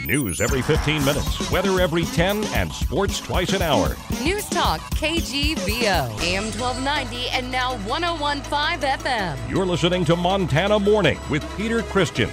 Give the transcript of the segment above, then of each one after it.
News every 15 minutes, weather every 10, and sports twice an hour. Newstalk KGVO, AM 1290 and now 101.5 FM. You're listening to Montana Morning with Peter Christian.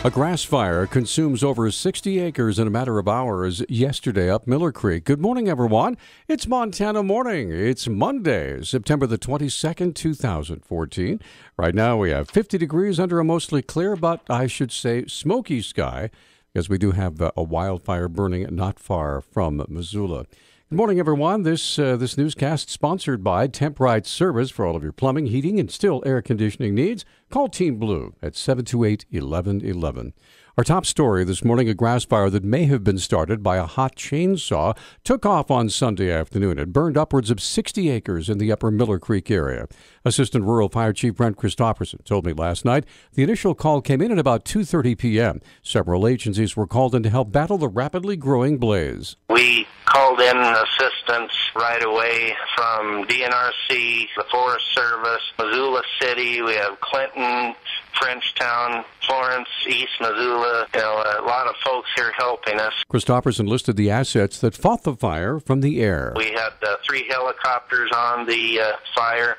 A grass fire consumes over 60 acres in a matter of hours yesterday up Miller Creek. Good morning, everyone. It's Montana Morning. It's Monday, September the 22nd, 2014. Right now we have 50 degrees under a mostly clear, but I should say smoky sky, because we do have a wildfire burning not far from Missoula. Good morning, everyone. This newscast sponsored by Temp-Rite Service for all of your plumbing, heating, and still air conditioning needs. Call Team Blue at 728-1111. Our top story this morning, a grass fire that may have been started by a hot chainsaw took off on Sunday afternoon. It burned upwards of 60 acres in the upper Miller Creek area. Assistant Rural Fire Chief Brent Christopherson told me last night the initial call came in at about 2:30 p.m. Several agencies were called in to help battle the rapidly growing blaze. We called in assistance right away from DNRC, the Forest Service, Missoula City. We have Clinton, Frenchtown, Florence, East Missoula. A lot of folks here helping us. Christopherson listed the assets that fought the fire from the air. We had 3 helicopters on the fire,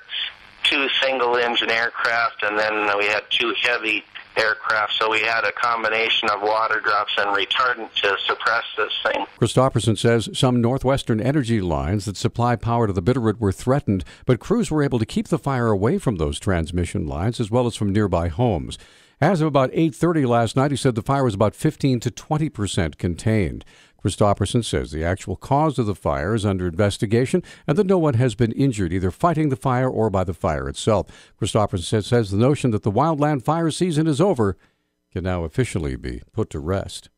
2 single-engine aircraft, and then we had 2 heavy aircraft, so we had a combination of water drops and retardant to suppress this thing. Christopherson says some Northwestern energy lines that supply power to the Bitterroot were threatened, but crews were able to keep the fire away from those transmission lines as well as from nearby homes. As of about 8:30 last night, he said the fire was about 15 to 20% contained. Christopherson says the actual cause of the fire is under investigation and that no one has been injured, either fighting the fire or by the fire itself. Christopherson says the notion that the wildland fire season is over can now officially be put to rest.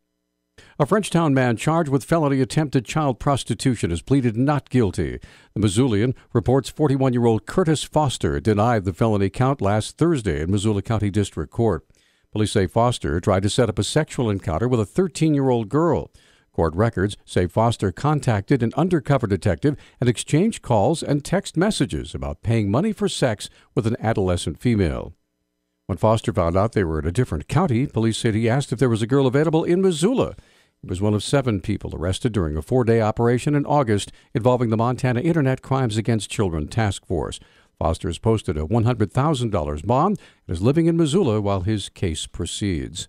A Frenchtown man charged with felony attempted child prostitution has pleaded not guilty. The Missoulian reports 41-year-old Curtis Foster denied the felony count last Thursday in Missoula County District Court. Police say Foster tried to set up a sexual encounter with a 13-year-old girl. Court records say Foster contacted an undercover detective and exchanged calls and text messages about paying money for sex with an adolescent female. When Foster found out they were in a different county, police said he asked if there was a girl available in Missoula. He was one of 7 people arrested during a 4-day operation in August involving the Montana Internet Crimes Against Children Task Force. Foster has posted a $100,000 bond and is living in Missoula while his case proceeds.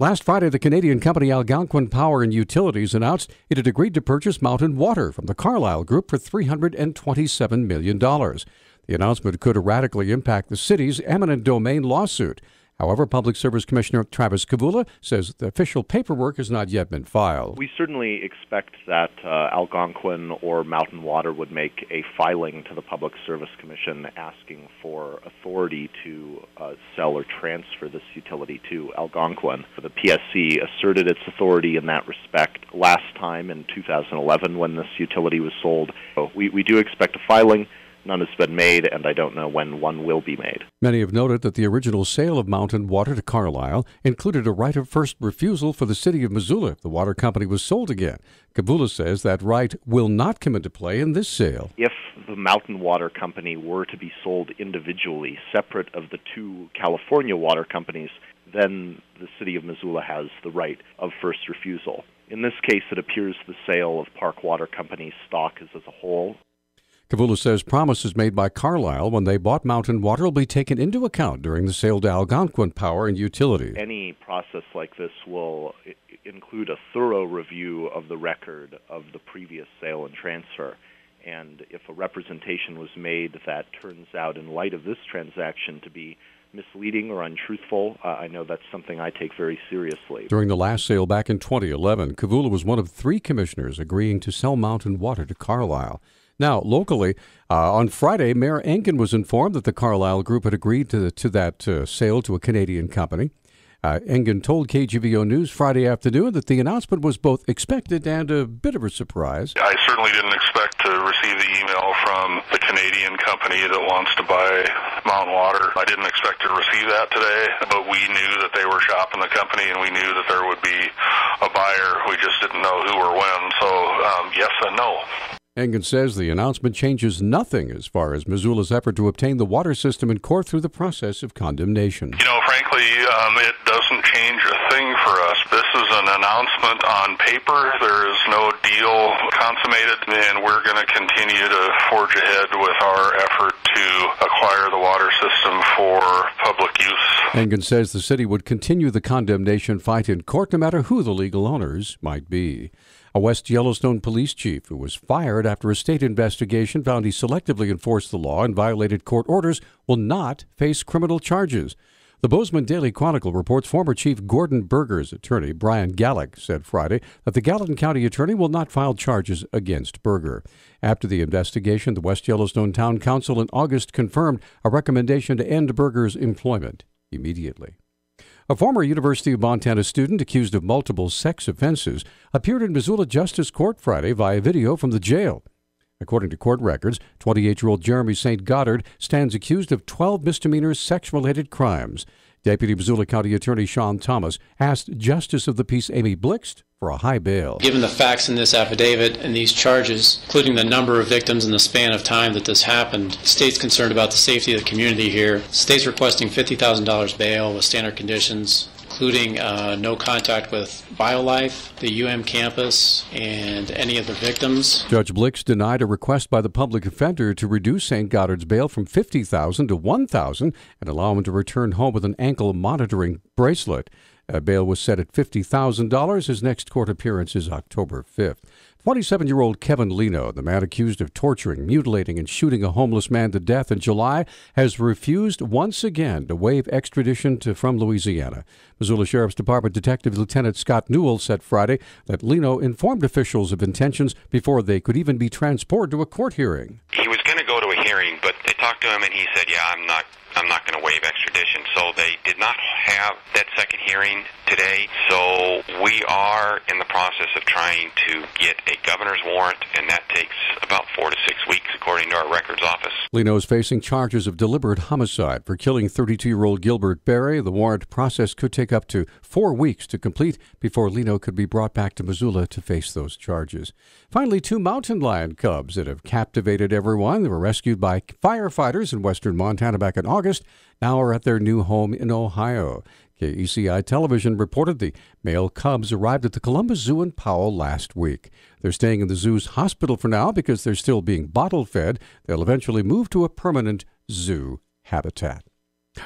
Last Friday, the Canadian company Algonquin Power and Utilities announced it had agreed to purchase Mountain Water from the Carlyle Group for $327 million. The announcement could radically impact the city's eminent domain lawsuit. However, Public Service Commissioner Travis Kavula says the official paperwork has not yet been filed. We certainly expect that Algonquin or Mountain Water would make a filing to the Public Service Commission asking for authority to sell or transfer this utility to Algonquin. The PSC asserted its authority in that respect last time in 2011 when this utility was sold. So we do expect a filing. None has been made, and I don't know when one will be made. Many have noted that the original sale of Mountain Water to Carlyle included a right of first refusal for the city of Missoula if the water company was sold again. Kavula says that right will not come into play in this sale. If the Mountain Water Company were to be sold individually, separate of the 2 California water companies, then the city of Missoula has the right of first refusal. In this case, it appears the sale of Park Water Company's stock is as a whole. Kavula says promises made by Carlyle when they bought Mountain Water will be taken into account during the sale to Algonquin Power and Utilities. Any process like this will include a thorough review of the record of the previous sale and transfer. And if a representation was made that turns out, in light of this transaction, to be misleading or untruthful, I know that's something I take very seriously. During the last sale back in 2011, Kavula was one of 3 commissioners agreeing to sell Mountain Water to Carlyle. Now, locally, on Friday, Mayor Engen was informed that the Carlyle Group had agreed to that sale to a Canadian company. Engen told KGVO News Friday afternoon that the announcement was both expected and a bit of a surprise. I certainly didn't expect to receive the email from the Canadian company that wants to buy Mountain Water. I didn't expect to receive that today, but we knew that they were shopping the company and we knew that there would be a buyer. We just didn't know who or when, so yes and no. Engen says the announcement changes nothing as far as Missoula's effort to obtain the water system in court through the process of condemnation. Frankly, it doesn't change a thing for us. This is an announcement on paper. There is no deal consummated, and we're going to continue to forge ahead with our effort to acquire the water system for public use. Engen says the city would continue the condemnation fight in court no matter who the legal owners might be. A West Yellowstone police chief who was fired after a state investigation found he selectively enforced the law and violated court orders will not face criminal charges. The Bozeman Daily Chronicle reports former Chief Gordon Berger's attorney, Brian Gallick, said Friday that the Gallatin County attorney will not file charges against Berger. After the investigation, the West Yellowstone Town Council in August confirmed a recommendation to end Berger's employment immediately. A former University of Montana student accused of multiple sex offenses appeared in Missoula Justice Court Friday via video from the jail. According to court records, 28-year-old Jeremy St. Goddard stands accused of 12 misdemeanor sex-related crimes. Deputy Missoula County Attorney Sean Thomas asked Justice of the Peace Amy Blixt for a high bail. Given the facts in this affidavit and these charges, including the number of victims and the span of time that this happened, the state's concerned about the safety of the community here. The state's requesting $50,000 bail with standard conditions, including no contact with BioLife, the UM campus, and any of the victims. Judge Blix denied a request by the public defender to reduce St. Goddard's bail from $50,000 to $1,000 and allow him to return home with an ankle monitoring bracelet. Bail was set at $50,000. His next court appearance is October 5th. 27-year-old Kevin Leno, the man accused of torturing, mutilating, and shooting a homeless man to death in July, has refused once again to waive extradition from Louisiana. Missoula Sheriff's Department Detective Lieutenant Scott Newell said Friday that Leno informed officials of intentions before they could even be transported to a court hearing. He was going to go to a hearing, but they talked to him and he said, I'm not going to waive extradition. So they did not have that second hearing today. So we are in the process of trying to get a governor's warrant, and that takes about 4 to 6 weeks, according to our records office. Leno is facing charges of deliberate homicide for killing 32-year-old Gilbert Berry. The warrant process could take up to 4 weeks to complete before Leno could be brought back to Missoula to face those charges. Finally, 2 mountain lion cubs that have captivated everyone. They were rescued by firefighters in western Montana back in August, now are at their new home in Ohio. KECI Television reported the male cubs arrived at the Columbus Zoo in Powell last week. They're staying in the zoo's hospital for now because they're still being bottle fed. They'll eventually move to a permanent zoo habitat.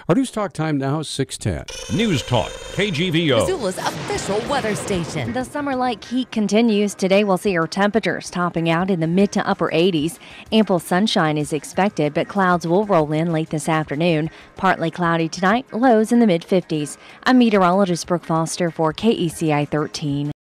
Our Newstalk time now is 6:10. Newstalk, KGVO. Missoula's official weather station. The summer-like heat continues. Today we'll see our temperatures topping out in the mid to upper 80s. Ample sunshine is expected, but clouds will roll in late this afternoon. Partly cloudy tonight, lows in the mid-50s. I'm meteorologist Brooke Foster for KECI 13.